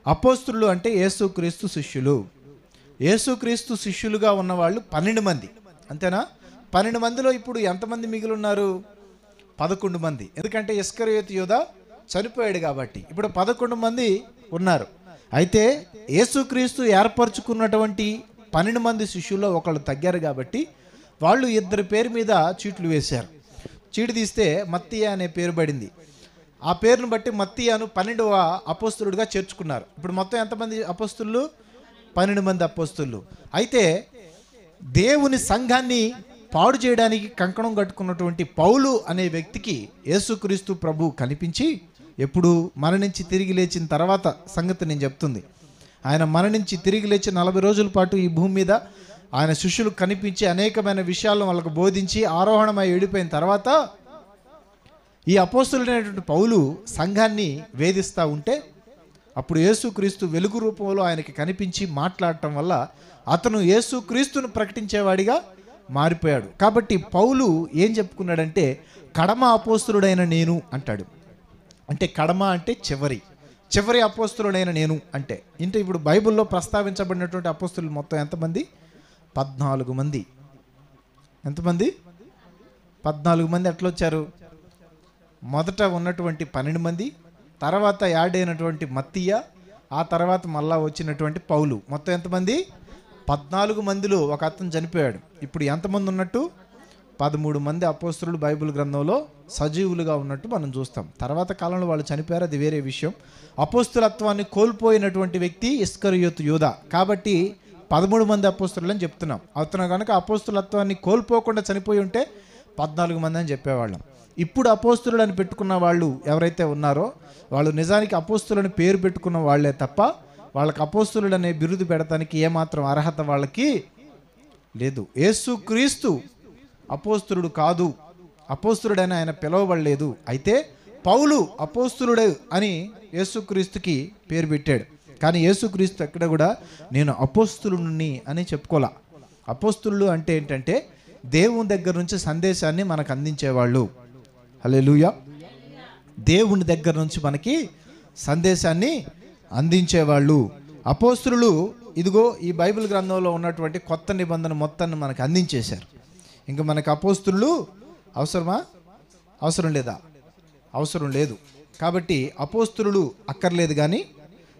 అపోస్తులు అంటే యేసుక్రీస్తు శిష్యులు. యేసుక్రీస్తు శిష్యులుగా ఉన్నవాళ్ళు 12 మంది, అంతేనా? 12 మందిలో ఇప్పుడు ఎంతమంది మిగిలి ఉన్నారు? 11 మంది. ఎందుకంటే ఇస్కరియోతు యూదా చనిపోయాడు కాబట్టి ఇప్పుడు 11 మంది ఉన్నారు. అయితే యేసుక్రీస్తు ఏర్పరచుకున్నటువంటి 12 మంది శిష్యుల్లో ఒకళ్ళు తగ్గారు కాబట్టి వాళ్ళు 2 పేరు మీద చీట్లు వేశారు. చీటు తీస్తే మత్తీయ అనే పేరు పడింది. ఆ పేరును బట్టి మత్తీయను 12వ అపోస్తలుడిగా చేర్చుకున్నారు. ఇప్పుడు మొత్తం ఎంతమంది అపోస్తలు? 12 మంది అపోస్తలు. అయితే దేవుని సంఘాన్ని పాడు చేయడానికి కంకణం కట్టుకున్నటువంటి పౌలు అనే వ్యక్తికి యేసుక్రీస్తు ప్రభు కనిపించి, ఎప్పుడు మరణించి తిరిగి లేచిన తర్వాత సంగతి నేను చెప్తుంది. ఆయన మరణించి తిరిగి లేచి 40 రోజుల పాటు ఈ భూమి మీద ఆయన శిష్యులు కనిపించి అనేకమైన విషయాలను వాళ్ళకు బోధించి ఆరోహణమై వెళ్ళిపోయిన తర్వాత ఈ అపోస్తలుడైనటువంటి పౌలు సంఘాన్ని వేధిస్తూ ఉంటే అప్పుడు యేసుక్రీస్తు వెలుగు రూపంలో ఆయనకి కనిపించి మాట్లాడటం వల్ల అతను యేసుక్రీస్తును ప్రకటించేవాడిగా మారిపోయాడు. కాబట్టి పౌలు ఏం చెప్పుకున్నాడంటే కడమ అపోస్తలుడైన నేను అంటాడు. అంటే కడమ అంటే చివరి అపోస్తలుడైన నేను అంటే ఇప్పుడు బైబిల్లో ప్రస్తావించబడినటువంటి అపోస్తలు మొత్తం ఎంతమంది? 14 మంది. ఎంతమంది? 14 మంది. ఎట్లా వచ్చారు? మొదట ఉన్నటువంటి 12 మంది, తర్వాత యాడ్ అయినటువంటి మత్తీయ, ఆ తర్వాత మళ్ళా వచ్చినటువంటి పౌలు. మొత్తం ఎంతమంది? 14 మందిలో ఒక అతను చనిపోయాడు. ఇప్పుడు ఎంతమంది ఉన్నట్టు? 13 మంది అపోస్తలులు బైబిల్ గ్రంథంలో సజీవులుగా ఉన్నట్టు మనం చూస్తాం. తర్వాత కాలంలో వాళ్ళు చనిపోయారు, అది వేరే విషయం. అపోస్తలత్వాన్ని కోల్పోయినటువంటి వ్యక్తి ఇస్కరియోతు యూదా. కాబట్టి 13 మంది అపోస్తలులు అని చెప్తున్నాం. అవుతున్నా కనుక అపోస్తలత్వాన్ని కోల్పోకుండా చనిపోయి ఉంటే 14 మంది అని చెప్పేవాళ్ళం. ఇప్పుడు అపోస్తలుడు అని పెట్టుకున్న వాళ్ళు ఎవరైతే ఉన్నారో వాళ్ళు నిజానికి అపోస్తలుని పేరు పెట్టుకున్న వాళ్లే తప్ప వాళ్ళకి అపోస్తలుడు అనే బిరుదు పెడతానికి ఏమాత్రం అర్హత వాళ్ళకి లేదు. యేసుక్రీస్తు అపోస్తలుడు కాదు, అపోస్తలుడని ఆయన పిలవబడలేదు. అయితే పౌలు అపోస్తలుడు అని యేసుక్రీస్తుకి పేరు పెట్టాడు. కానీ యేసుక్రీస్తు ఎక్కడ కూడా నేను అపోస్తలుని అని చెప్పుకోలే. అపోస్తలులు అంటే ఏంటంటే దేవుని దగ్గర నుంచి సందేశాన్ని మనకు అందించేవాళ్ళు. హల్లెలూయా. దేవుని దగ్గర నుంచి మనకి సందేశాన్ని అందించేవాళ్ళు అపోస్తలులు. ఇదిగో ఈ బైబిల్ గ్రంథంలో ఉన్నటువంటి కొత్త నిబంధన మొత్తాన్ని మనకు అందించేశారు. ఇంకా మనకు అపోస్తలులు అవసరమా? అవసరం లేదా? అవసరం లేదు. కాబట్టి అపోస్తలులు అక్కర్లేదు, కానీ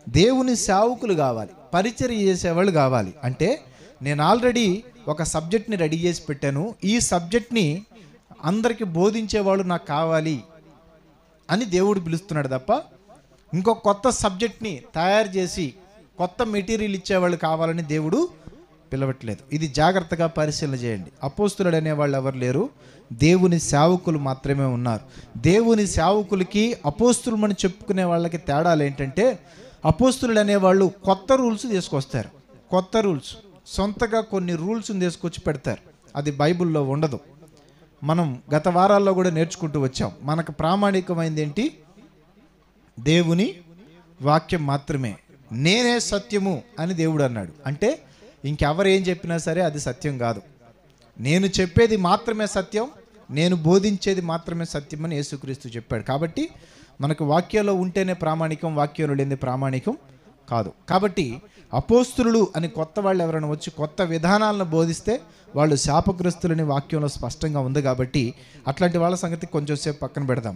దేవుని సేవకులు కావాలి, పరిచర్య చేసేవాళ్ళు కావాలి. అంటే నేను ఆల్రెడీ ఒక సబ్జెక్ట్ని రెడీ చేసి పెట్టాను, ఈ సబ్జెక్ట్ని అందరికీ బోధించేవాళ్ళు నాకు కావాలి అని దేవుడు పిలుస్తున్నాడు తప్ప ఇంకో కొత్త సబ్జెక్ట్ని తయారు చేసి కొత్త మెటీరియల్ ఇచ్చేవాళ్ళు కావాలని దేవుడు పిలవట్లేదు. ఇది జాగ్రత్తగా పరిశీలన చేయండి. అపోస్తలుడు అనేవాళ్ళు ఎవరు లేరు, దేవుని సేవకులు మాత్రమే ఉన్నారు. దేవుని సేవకులకి అపోస్తలుమని చెప్పుకునే వాళ్ళకి తేడాలు ఏంటంటే అపోస్తలుడు అనేవాళ్ళు కొత్త రూల్స్ తీసుకొస్తారు. కొత్త రూల్స్, సొంతగా కొన్ని రూల్స్ని తీసుకొచ్చి పెడతారు. అది బైబిల్లో ఉండదు. మనం గత వారాల్లో కూడా నేర్చుకుంటూ వచ్చాం. మనకు ప్రామాణికమైంది ఏంటి? దేవుని వాక్యం మాత్రమే. నేనే సత్యము అని దేవుడు అన్నాడు. అంటే ఇంకెవరు ఏం చెప్పినా సరే అది సత్యం కాదు. నేను చెప్పేది మాత్రమే సత్యం, నేను బోధించేది మాత్రమే సత్యం అని యేసుక్రీస్తు చెప్పాడు. కాబట్టి మనకు వాక్యంలో ఉంటేనే ప్రామాణికం, వాక్యంలో లేని ప్రామాణికం కాదు. కాబట్టి అపోస్తలులు అని కొత్త వాళ్ళు ఎవరైనా వచ్చి కొత్త విధానాలను బోధిస్తే వాళ్ళు శాపగ్రస్తులని వాక్యంలో స్పష్టంగా ఉంది. కాబట్టి అట్లాంటి వాళ్ళ సంగతి కొంచెం సేపు పక్కన పెడదాం.